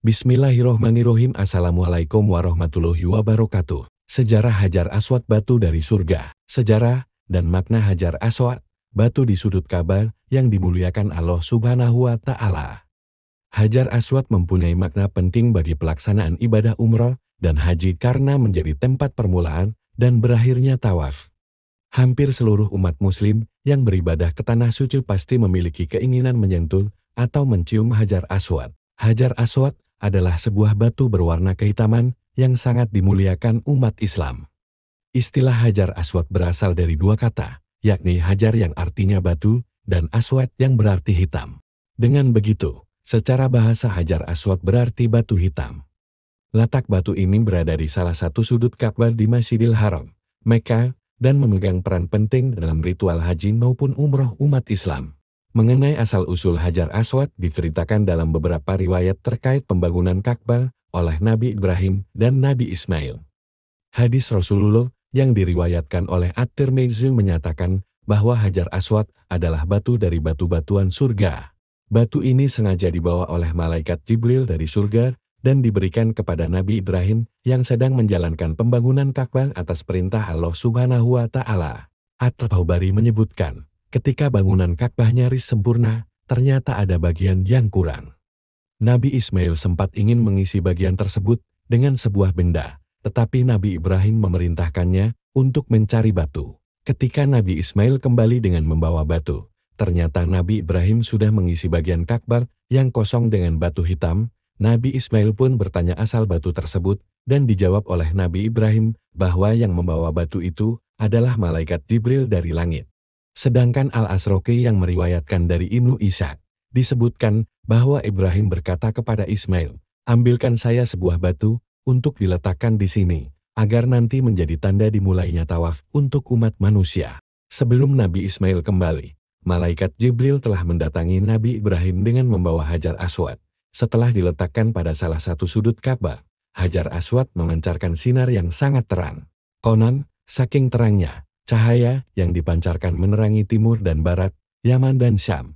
Bismillahirrohmanirrohim. Assalamualaikum warahmatullahi wabarakatuh. Sejarah Hajar Aswad, batu dari surga. Sejarah dan makna Hajar Aswad, batu di sudut Ka'bah yang dimuliakan Allah Subhanahu wa Ta'ala. Hajar Aswad mempunyai makna penting bagi pelaksanaan ibadah umrah dan haji karena menjadi tempat permulaan dan berakhirnya tawaf. Hampir seluruh umat muslim yang beribadah ke tanah suci pasti memiliki keinginan menyentuh atau mencium Hajar Aswad. Hajar Aswad adalah sebuah batu berwarna kehitaman yang sangat dimuliakan umat Islam. Istilah Hajar Aswad berasal dari dua kata, yakni hajar yang artinya batu dan aswad yang berarti hitam. Dengan begitu, secara bahasa Hajar Aswad berarti batu hitam. Letak batu ini berada di salah satu sudut Ka'bah di Masjidil Haram, Mekah, dan memegang peran penting dalam ritual haji maupun umroh umat Islam. Mengenai asal-usul Hajar Aswad diceritakan dalam beberapa riwayat terkait pembangunan Ka'bah oleh Nabi Ibrahim dan Nabi Ismail. Hadis Rasulullah yang diriwayatkan oleh At-Tirmidzi menyatakan bahwa Hajar Aswad adalah batu dari batu-batuan surga. Batu ini sengaja dibawa oleh malaikat Jibril dari surga dan diberikan kepada Nabi Ibrahim yang sedang menjalankan pembangunan Ka'bah atas perintah Allah Subhanahu wa Ta'ala. At-Tabari menyebutkan, ketika bangunan Ka'bah nyaris sempurna, ternyata ada bagian yang kurang. Nabi Ismail sempat ingin mengisi bagian tersebut dengan sebuah benda, tetapi Nabi Ibrahim memerintahkannya untuk mencari batu. Ketika Nabi Ismail kembali dengan membawa batu, ternyata Nabi Ibrahim sudah mengisi bagian Ka'bah yang kosong dengan batu hitam. Nabi Ismail pun bertanya asal batu tersebut dan dijawab oleh Nabi Ibrahim bahwa yang membawa batu itu adalah malaikat Jibril dari langit. Sedangkan Al-Asroqi yang meriwayatkan dari Ibnu Ishaq, disebutkan bahwa Ibrahim berkata kepada Ismail, "Ambilkan saya sebuah batu untuk diletakkan di sini, agar nanti menjadi tanda dimulainya tawaf untuk umat manusia." Sebelum Nabi Ismail kembali, malaikat Jibril telah mendatangi Nabi Ibrahim dengan membawa Hajar Aswad. Setelah diletakkan pada salah satu sudut Ka'bah, Hajar Aswad memancarkan sinar yang sangat terang. Konon, saking terangnya, cahaya yang dipancarkan menerangi timur dan barat, Yaman dan Syam.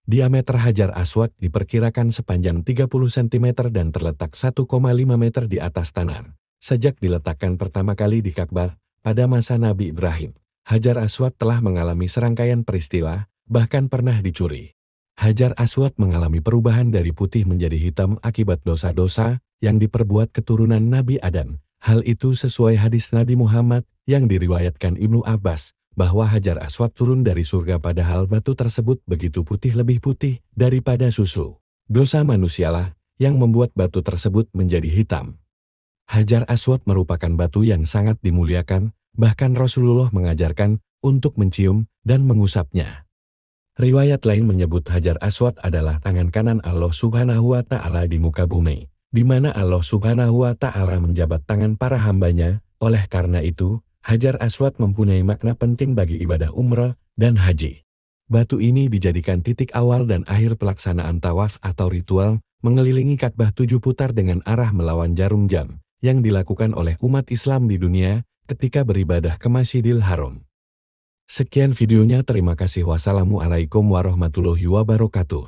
Diameter Hajar Aswad diperkirakan sepanjang 30 cm dan terletak 1,5 meter di atas tanah. Sejak diletakkan pertama kali di Ka'bah pada masa Nabi Ibrahim, Hajar Aswad telah mengalami serangkaian peristiwa, bahkan pernah dicuri. Hajar Aswad mengalami perubahan dari putih menjadi hitam akibat dosa-dosa yang diperbuat keturunan Nabi Adam. Hal itu sesuai hadis Nabi Muhammad yang diriwayatkan Ibnu Abbas, bahwa Hajar Aswad turun dari surga padahal batu tersebut begitu putih, lebih putih daripada susu. Dosa manusialah yang membuat batu tersebut menjadi hitam. Hajar Aswad merupakan batu yang sangat dimuliakan, bahkan Rasulullah mengajarkan untuk mencium dan mengusapnya. Riwayat lain menyebut Hajar Aswad adalah tangan kanan Allah Subhanahu wa Ta'ala di muka bumi, di mana Allah Subhanahu wa Ta'ala menjabat tangan para hambanya. Oleh karena itu, Hajar Aswad mempunyai makna penting bagi ibadah umrah dan haji. Batu ini dijadikan titik awal dan akhir pelaksanaan tawaf atau ritual mengelilingi Ka'bah 7 putar dengan arah melawan jarum jam yang dilakukan oleh umat Islam di dunia ketika beribadah ke Masjidil Haram. Sekian videonya, terima kasih. Wassalamualaikum warahmatullahi wabarakatuh.